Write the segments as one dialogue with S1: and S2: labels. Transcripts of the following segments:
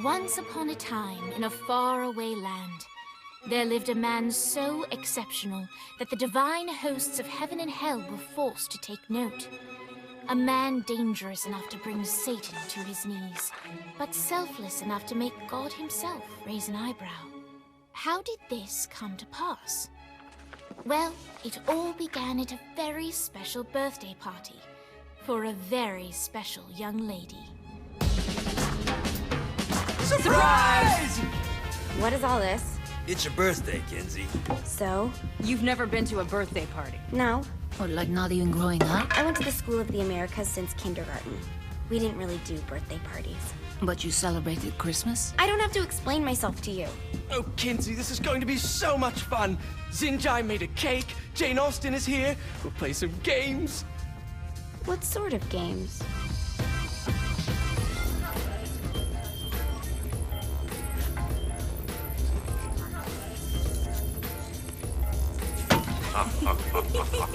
S1: Once upon a time, in a faraway land, there lived a man so exceptional that the divine hosts of heaven and hell were forced to take note. A man dangerous enough to bring Satan to his knees, but selfless enough to make God himself raise an eyebrow. How did this come to pass? Well, it all began at a very special birthday party for a very special young lady.
S2: Surprise!
S3: What is all this?
S2: It's your birthday, Kinsey.
S3: So?
S4: You've never been to a birthday party?
S3: No.
S5: Or like not even growing up?
S3: I went to the School of the Americas since kindergarten. We didn't really do birthday parties.
S5: But you celebrated Christmas?
S3: I don't have to explain myself to you.
S6: Oh, Kinsey, this is going to be so much fun. Xinjai made a cake, Jane Austen is here, we'll play some games.
S3: What sort of games?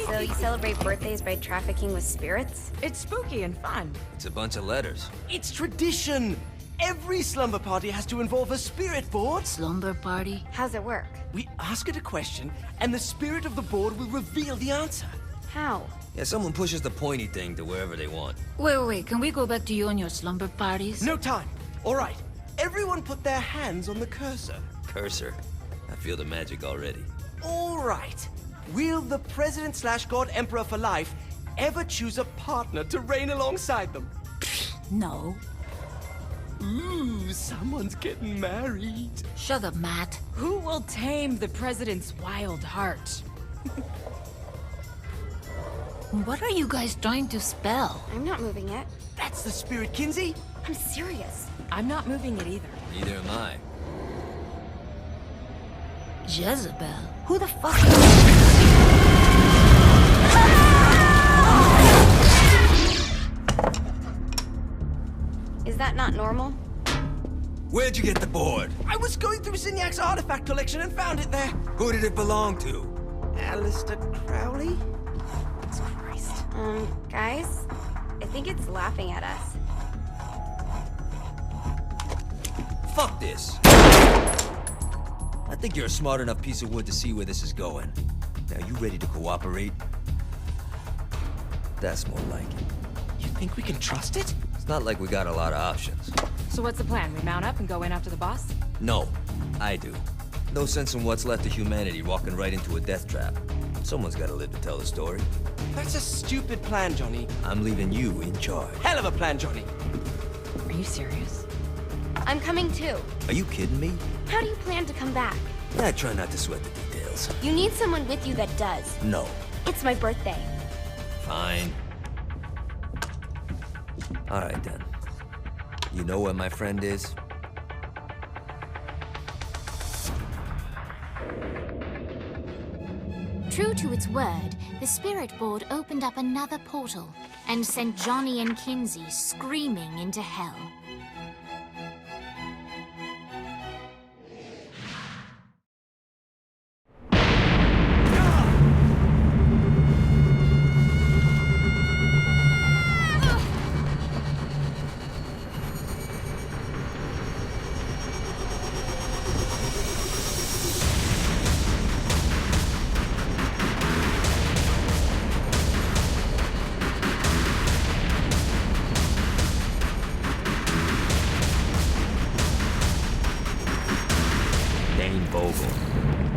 S3: So you celebrate birthdays by trafficking with spirits?
S4: It's spooky and fun.
S2: It's a bunch of letters.
S6: It's tradition. Every slumber party has to involve a spirit board.
S5: Slumber party?
S3: How's it work?
S6: We ask it a question, and the spirit of the board will reveal the answer.
S3: How?
S2: Yeah, someone pushes the pointy thing to wherever they want.
S5: Wait, can we go back to you and your slumber parties?
S6: No time. All right. Everyone put their hands on the cursor.
S2: Cursor. I feel the magic already.
S6: All right. Will the President/God Emperor for life ever choose a partner to reign alongside them?
S5: No.
S6: Ooh, someone's getting married.
S5: Shut up, Matt.
S4: Who will tame the president's wild heart?
S5: What are you guys trying to spell?
S3: I'm not moving it.
S6: That's the spirit, Kinsey.
S3: I'm serious.
S4: I'm not moving it either.
S2: Neither am I.
S5: Jezebel? Who the fuck?
S3: Is that not normal?
S2: Where'd you get the board?
S6: I was going through Zinyax's artifact collection and found it there.
S2: Who did it belong to?
S6: Alistair Crowley?
S3: Christ. Guys? I think it's laughing at us.
S2: Fuck this. I think you're a smart enough piece of wood to see where this is going. Now, you ready to cooperate? That's more like it.
S6: You think we can trust it?
S2: It's not like we got a lot of options.
S4: So what's the plan? We mount up and go in after the boss?
S2: No, I do. No sense in what's left of humanity walking right into a death trap. Someone's gotta live to tell the story.
S6: That's a stupid plan, Johnny.
S2: I'm leaving you in charge.
S6: Hell of a plan, Johnny.
S4: Are you serious?
S3: I'm coming too.
S2: Are you kidding me?
S3: How do you plan to come back?
S2: I try not to sweat the details.
S3: You need someone with you that does.
S2: No.
S3: It's my birthday.
S2: Fine. All right, then. You know where my friend is?
S1: True to its word, the spirit board opened up another portal and sent Johnny and Kinsey screaming into hell.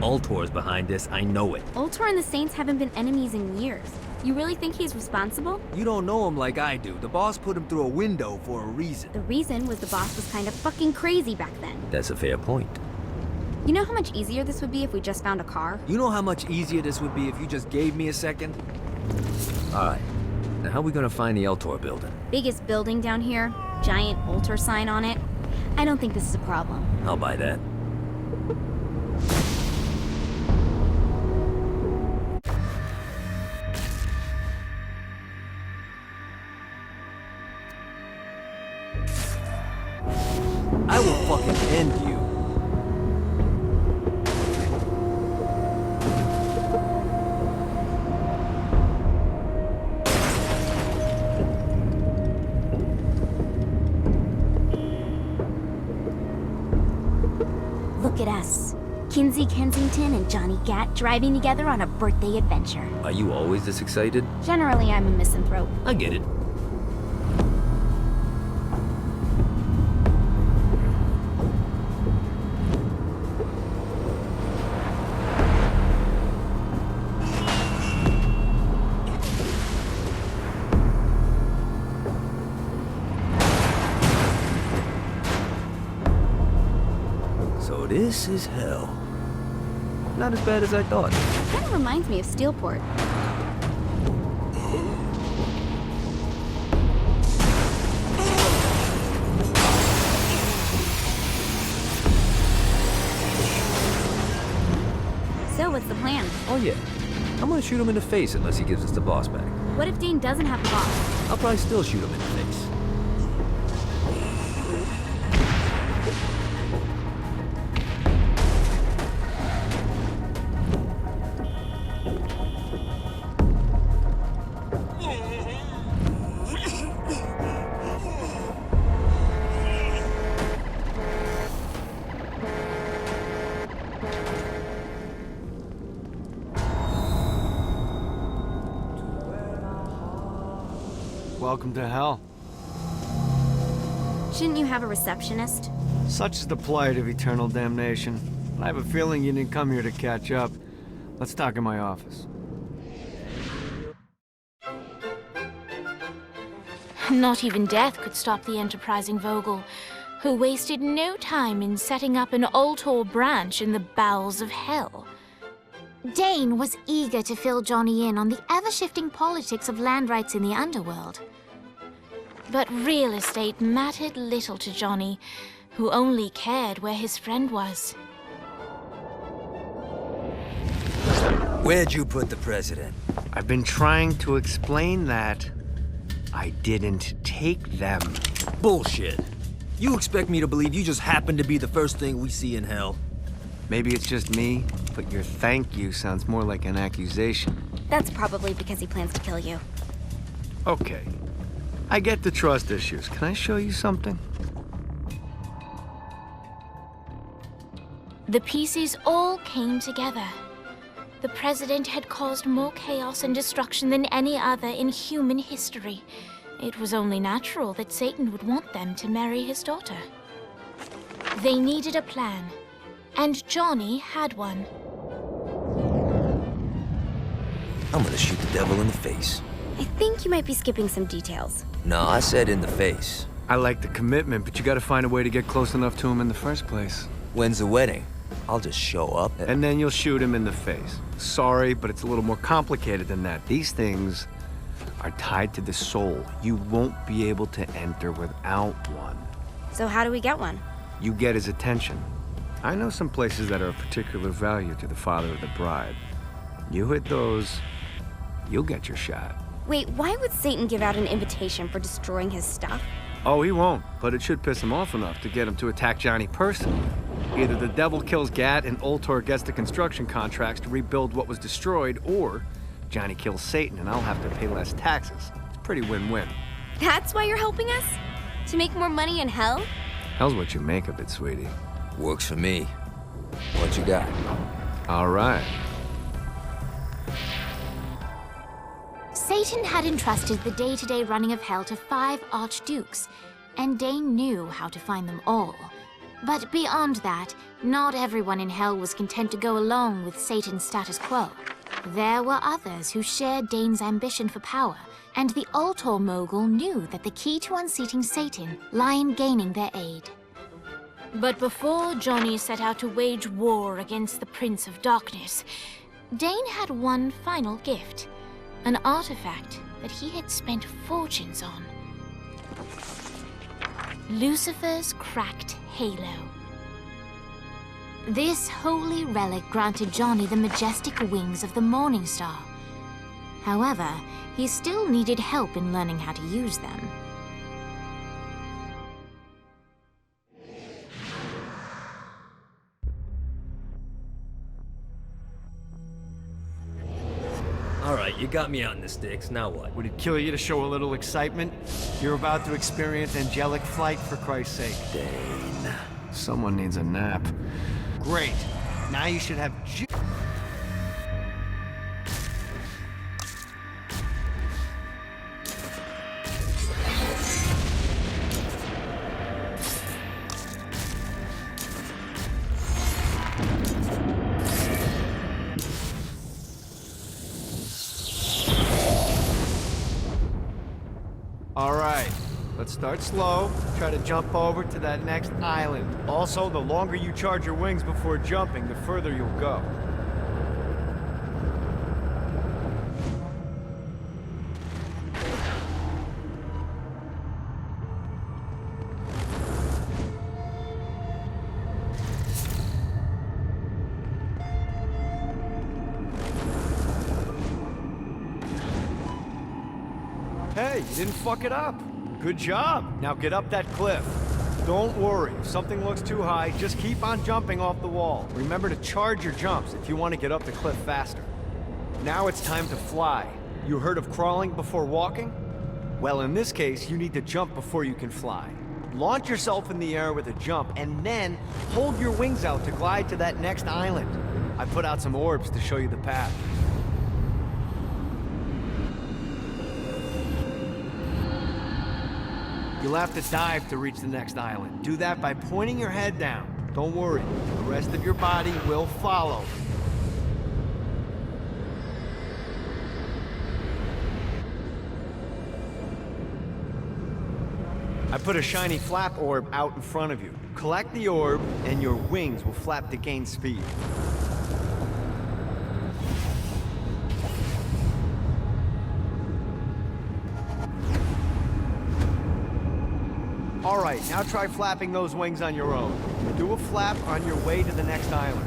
S2: Ultor's behind this, I know it.
S3: Ultor and the Saints haven't been enemies in years. You really think he's responsible?
S2: You don't know him like I do. The boss put him through a window for a reason.
S3: The reason was the boss was kind of fucking crazy back then.
S2: That's a fair point.
S3: You know how much easier this would be if we just found a car?
S2: You know how much easier this would be if you just gave me a second? Alright. Now how are we gonna find the Ultor building?
S3: Biggest building down here, giant Ultor sign on it. I don't think this is a problem.
S2: I'll buy that. I will fucking end you.
S3: at us. Kinsey Kensington and Johnny Gat driving together on a birthday adventure.
S2: Are you always this excited?
S3: Generally, I'm a misanthrope.
S2: I get it. So this is hell. Not as bad as I thought.
S3: Kind of reminds me of Steelport. So, what's the plan?
S2: Oh yeah. I'm gonna shoot him in the face unless he gives us the boss back.
S3: What if Dane doesn't have the boss?
S2: I'll probably still shoot him in the face.
S7: Welcome to hell.
S3: Shouldn't you have a receptionist?
S7: Such is the plight of eternal damnation. I have a feeling you didn't come here to catch up. Let's talk in my office.
S1: Not even death could stop the enterprising Vogel, who wasted no time in setting up an Ultor branch in the bowels of hell. Dane was eager to fill Johnny in on the ever-shifting politics of land rights in the underworld. But real estate mattered little to Johnny, who only cared where his friend was.
S2: Where'd you put the president?
S7: I've been trying to explain that. I didn't take them.
S2: Bullshit. You expect me to believe you just happened to be the first thing we see in hell?
S7: Maybe it's just me, but your thank you sounds more like an accusation.
S3: That's probably because he plans to kill you.
S7: Okay. I get the trust issues. Can I show you something?
S1: The pieces all came together. The president had caused more chaos and destruction than any other in human history. It was only natural that Satan would want them to marry his daughter. They needed a plan, and Johnny had one.
S2: I'm gonna shoot the devil in the face.
S3: I think you might be skipping some details.
S2: No, I said in the face.
S7: I like the commitment, but you gotta find a way to get close enough to him in the first place.
S2: When's the wedding? I'll just show up
S7: And then you'll shoot him in the face. Sorry, but it's a little more complicated than that. These things are tied to the soul. You won't be able to enter without one.
S3: So how do we get one?
S7: You get his attention. I know some places that are of particular value to the father of the bride. You hit those, you'll get your shot.
S3: Wait, why would Satan give out an invitation for destroying his stuff?
S7: Oh, he won't, but it should piss him off enough to get him to attack Johnny personally. Either the devil kills Gat and Ultor gets the construction contracts to rebuild what was destroyed, or Johnny kills Satan and I'll have to pay less taxes. It's pretty win-win.
S3: That's why you're helping us? To make more money in hell?
S7: Hell's what you make of it, sweetie.
S2: Works for me. What you got?
S7: All right.
S1: Satan had entrusted the day-to-day running of hell to 5 archdukes, and Dane knew how to find them all. But beyond that, not everyone in hell was content to go along with Satan's status quo. There were others who shared Dane's ambition for power, and the Ultor mogul knew that the key to unseating Satan lay in gaining their aid. But before Johnny set out to wage war against the Prince of Darkness, Dane had one final gift, an artifact that he had spent fortunes on. Lucifer's cracked halo. This holy relic granted Johnny the majestic wings of the Morning Star. However, he still needed help in learning how to use them.
S2: All right, you got me out in the sticks. Now what?
S7: Would it kill you to show a little excitement? You're about to experience angelic flight, for Christ's sake.
S2: Dane.
S7: Someone needs a nap. Great. Now you should have All right, let's start slow. Try to jump over to that next island. Also, the longer you charge your wings before jumping, the further you'll go. Hey, you didn't fuck it up. Good job. Now get up that cliff. Don't worry, if something looks too high, just keep on jumping off the wall. Remember to charge your jumps if you want to get up the cliff faster. Now it's time to fly. You heard of crawling before walking? Well, in this case, you need to jump before you can fly. Launch yourself in the air with a jump, and then hold your wings out to glide to that next island. I put out some orbs to show you the path. You'll have to dive to reach the next island. Do that by pointing your head down. Don't worry, the rest of your body will follow. I put a shiny flap orb out in front of you. Collect the orb, and your wings will flap to gain speed. All right, now try flapping those wings on your own. Do a flap on your way to the next island.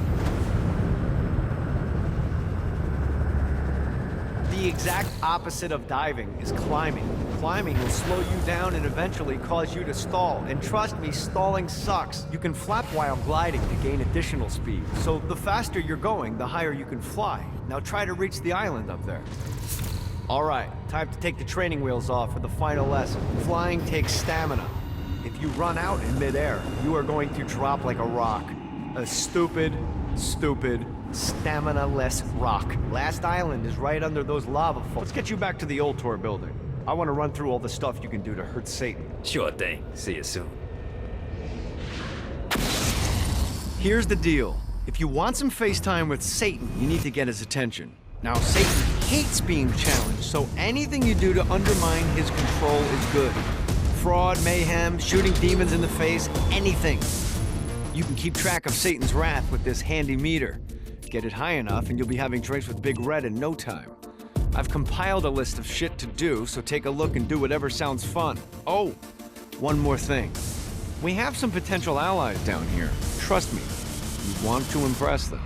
S7: The exact opposite of diving is climbing. Climbing will slow you down and eventually cause you to stall. And trust me, stalling sucks. You can flap while gliding to gain additional speed. So the faster you're going, the higher you can fly. Now try to reach the island up there. All right, time to take the training wheels off for the final lesson. Flying takes stamina. If you run out in midair, you are going to drop like a rock. A stupid, stamina-less rock. Last island is right under those lava falls. Let's get you back to the old tour building. I want to run through all the stuff you can do to hurt Satan.
S2: Sure thing. See you soon.
S7: Here's the deal. If you want some FaceTime with Satan, you need to get his attention. Now, Satan hates being challenged, so anything you do to undermine his control is good. Fraud, mayhem, shooting demons in the face, anything. You can keep track of Satan's wrath with this handy meter. Get it high enough and you'll be having drinks with Big Red in no time. I've compiled a list of shit to do, so take a look and do whatever sounds fun. Oh, one more thing. We have some potential allies down here. Trust me, you want to impress them.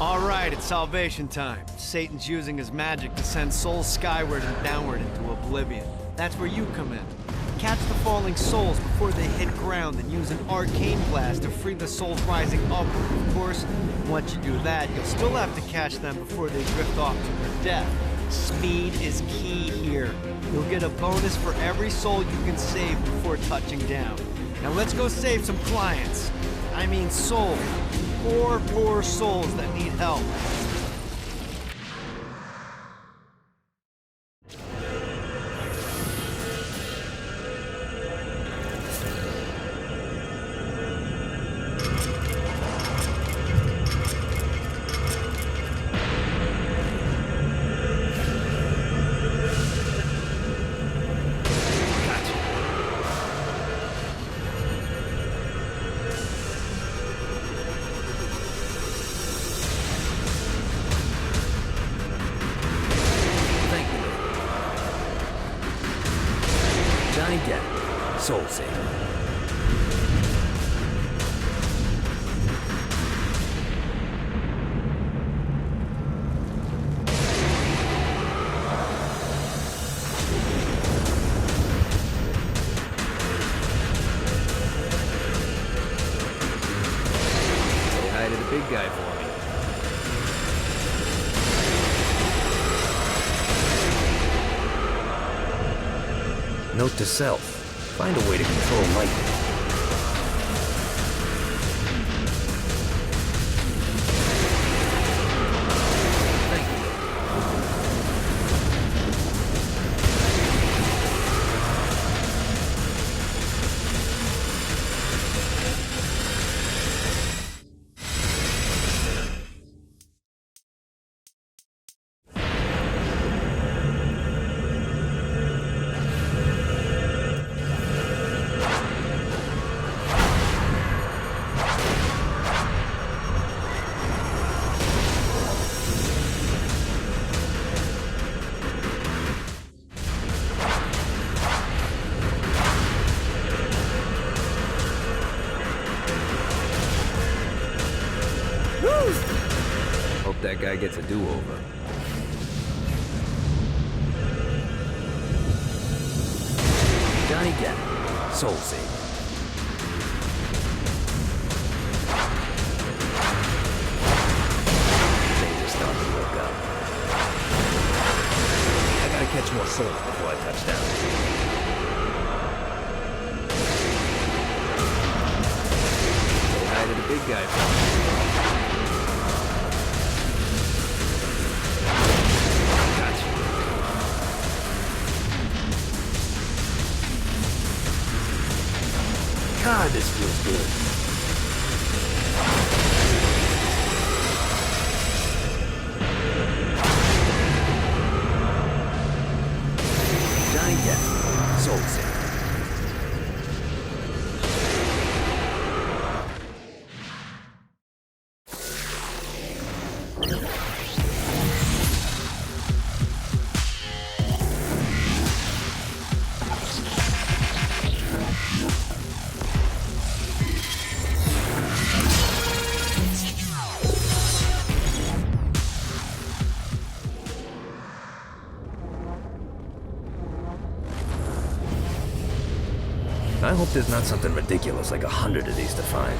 S7: All right, it's salvation time. Satan's using his magic to send souls skyward and downward into oblivion. That's where you come in. Catch the falling souls before they hit ground and use an arcane blast to free the souls rising upward. Of course, once you do that, you'll still have to catch them before they drift off to their death. Speed is key here. You'll get a bonus for every soul you can save before touching down. Now let's go save some clients. I mean souls. Poor souls that need help.
S2: Gat, soul saver. Say hi to the big guy for me. Note to self, find a way to control lightning. Thank you. Hope that guy gets a do-over. Johnny Gat, soul saver. Things are starting to look up. I gotta catch more souls before I touch down. Say hi to the big guy. God, this feels good. Johnny Gat, soul saver. I hope there's not something ridiculous like 100 of these to find.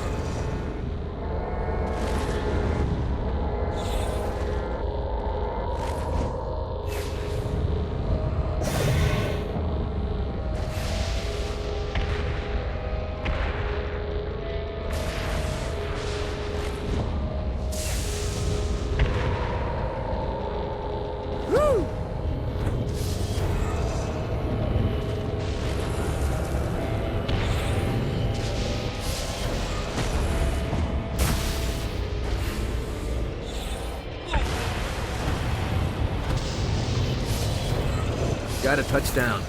S2: Got a touchdown.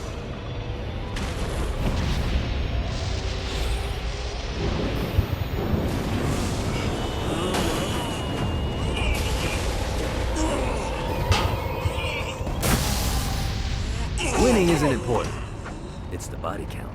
S2: Winning isn't important. It's the body count.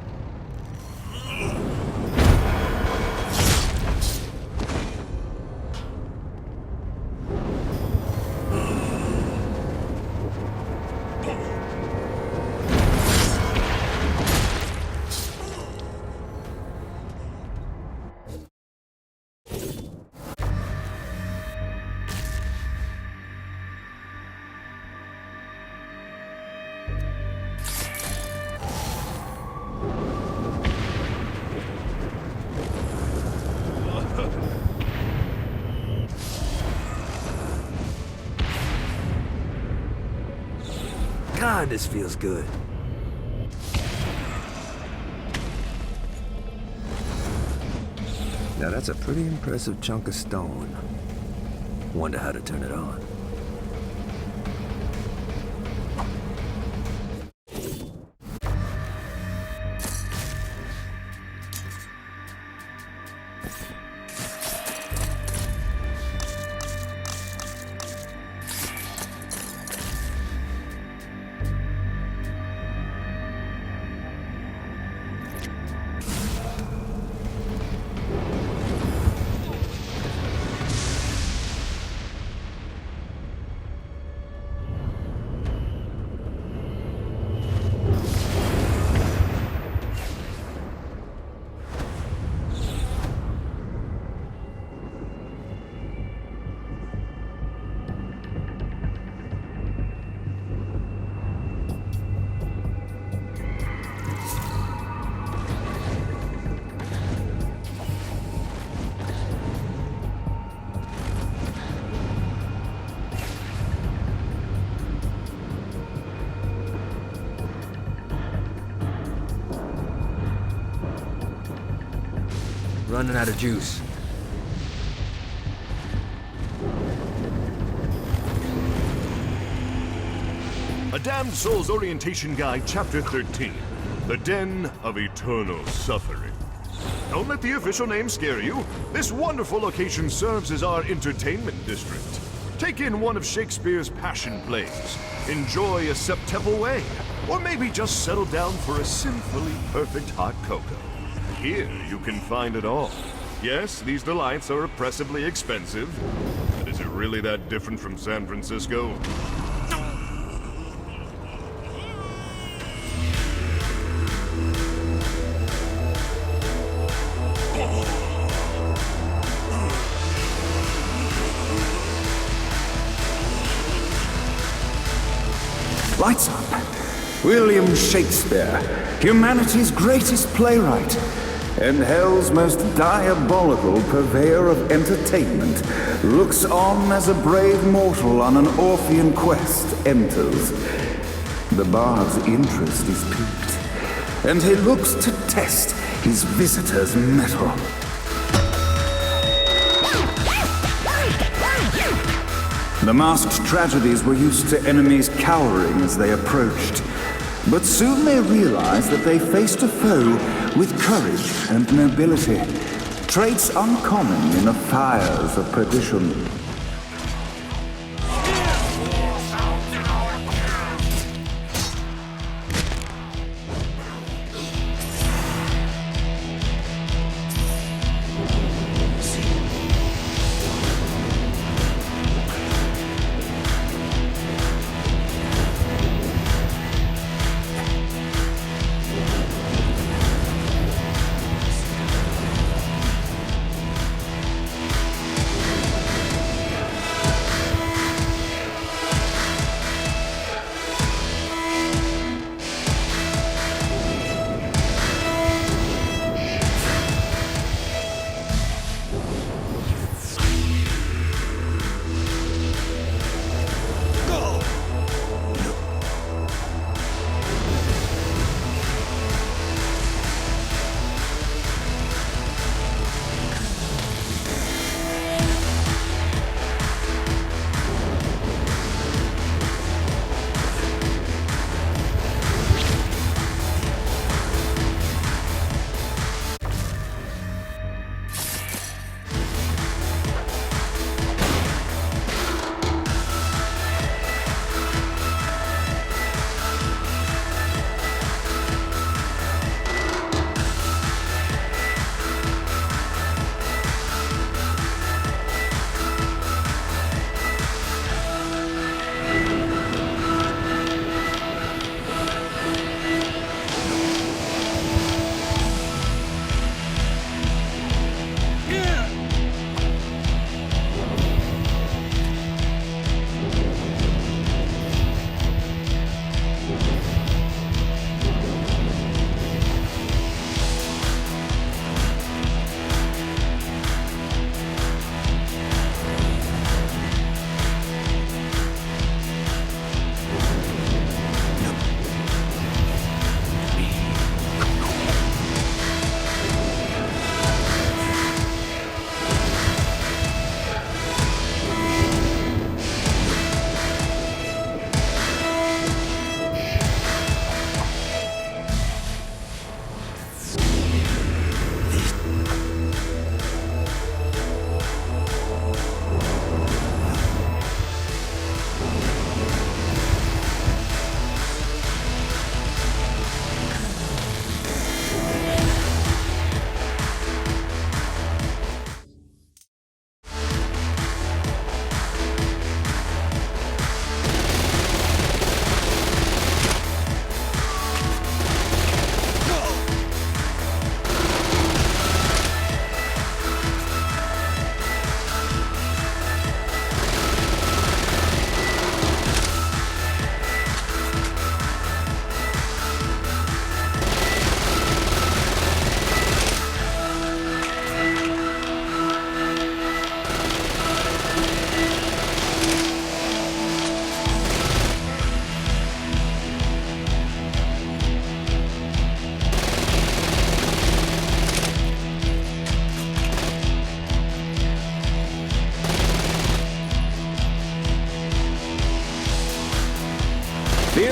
S2: God, this feels good. Now that's a pretty impressive chunk of stone. Wonder how to turn it on. Running out of juice.
S8: A Damned Soul's Orientation Guide, Chapter 13. The Den of Eternal Suffering. Don't let the official name scare you. This wonderful location serves as our entertainment district. Take in one of Shakespeare's Passion plays. Enjoy a septemple way. Or maybe just settle down for a sinfully perfect hot cocoa. Here, you can find it all. Yes, these delights are oppressively expensive. But is it really that different from San Francisco?
S9: Lights up. William Shakespeare, humanity's greatest playwright, and hell's most diabolical purveyor of entertainment, looks on as a brave mortal on an Orphean quest enters. The bard's interest is piqued, and he looks to test his visitor's mettle. The masked tragedies were used to enemies cowering as they approached. But soon they realized that they faced a foe with courage and nobility, traits uncommon in the fires of perdition.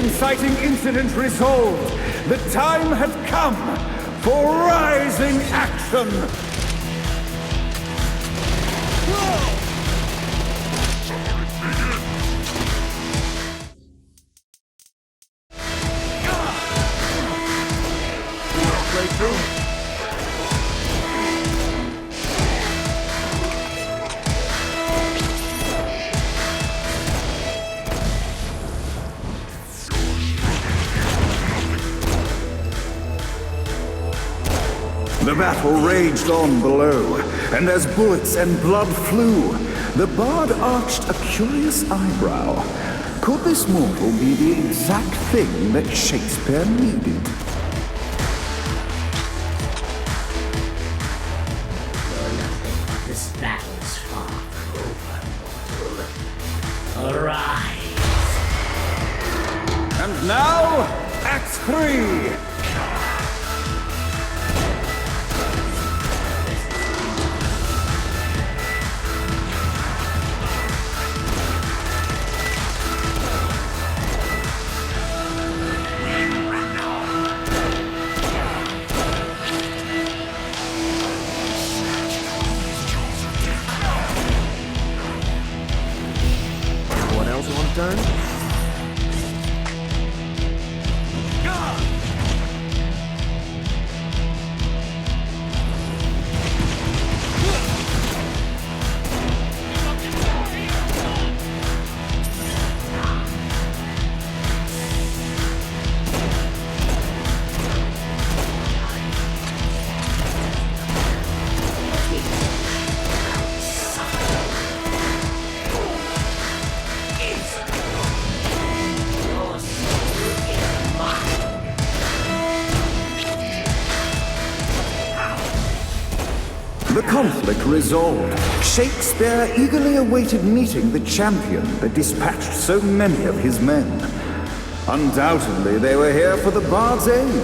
S9: inciting incident resolved. The time had come for rising action. The battle raged on below, and as bullets and blood flew, the bard arched a curious eyebrow. Could this mortal be the exact thing that Shakespeare needed?
S5: This battle's far from over, mortal. Arise!
S9: And now, Act 3!
S6: Turn?
S9: The conflict resolved. Shakespeare eagerly awaited meeting the champion that dispatched so many of his men. Undoubtedly, they were here for the bard's aid.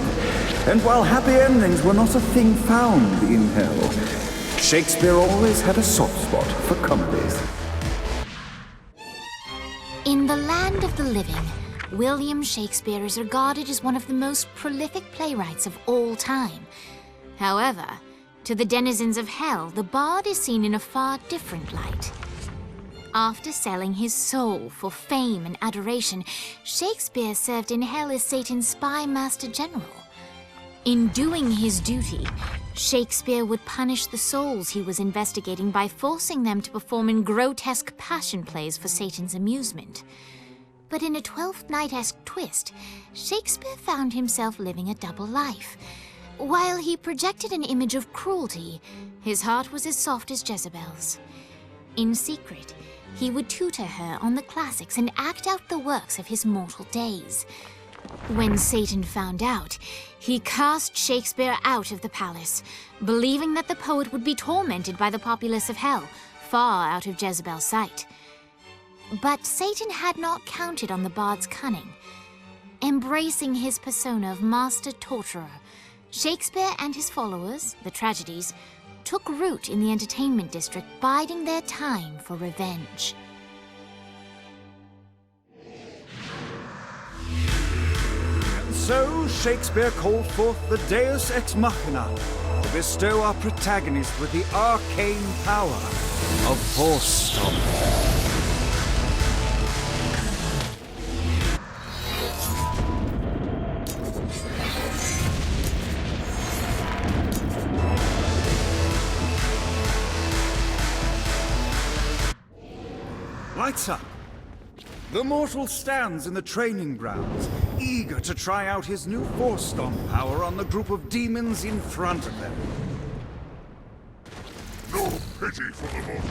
S9: And while happy endings were not a thing found in hell, Shakespeare always had a soft spot for comedies.
S1: In the land of the living, William Shakespeare is regarded as one of the most prolific playwrights of all time. However, to the denizens of hell, the bard is seen in a far different light. After selling his soul for fame and adoration, Shakespeare served in hell as Satan's spy master general. In doing his duty, Shakespeare would punish the souls he was investigating by forcing them to perform in grotesque passion plays for Satan's amusement. But in a Twelfth Night-esque twist, Shakespeare found himself living a double life. While he projected an image of cruelty, his heart was as soft as Jezebel's. In secret, he would tutor her on the classics and act out the works of his mortal days. When Satan found out, he cast Shakespeare out of the palace, believing that the poet would be tormented by the populace of hell, far out of Jezebel's sight. But Satan had not counted on the bard's cunning. Embracing his persona of master torturer, Shakespeare and his followers, the tragedies, took root in the entertainment district, biding their time for revenge.
S9: And so Shakespeare called forth the Deus Ex Machina to bestow our protagonist with the arcane power of Force Stomp. Lights up. The mortal stands in the training grounds, eager to try out his new Force Stomp power on the group of demons in front of them.
S8: No pity for the mortal.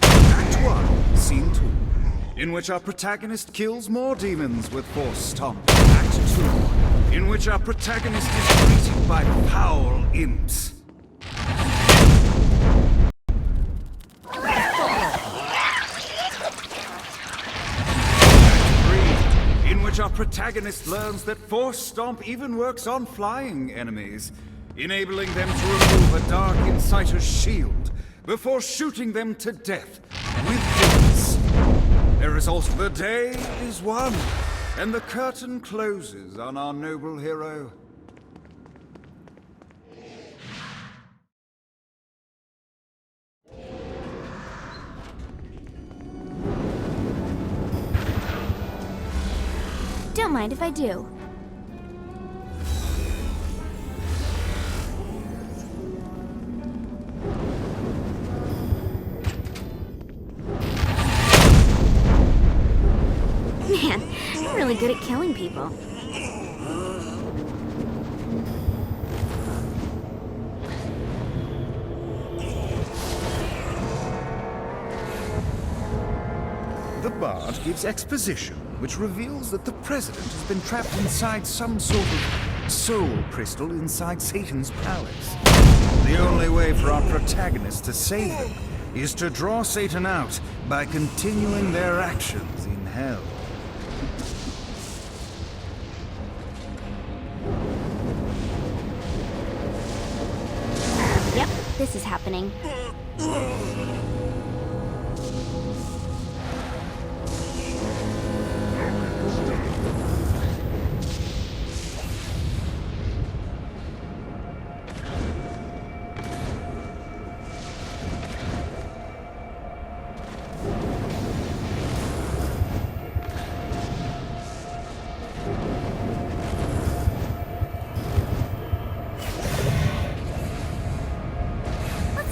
S9: Act 1, Scene 2, in which our protagonist kills more demons with Force Stomp. Act 2, in which our protagonist is greeted by foul imps. Our protagonist learns that Force Stomp even works on flying enemies, enabling them to remove a Dark Inciter's shield before shooting them to death with bullets. The result of the day is won, And the curtain closes on our noble hero.
S3: Don't mind if I do. Man, I'm really good at killing people.
S9: The bard gives exposition, which reveals that the president has been trapped inside some sort of soul crystal inside Satan's palace. The only way for our protagonist to save him is to draw Satan out by continuing their actions in hell.
S3: Yep, this is happening.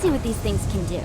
S3: See what these things can do.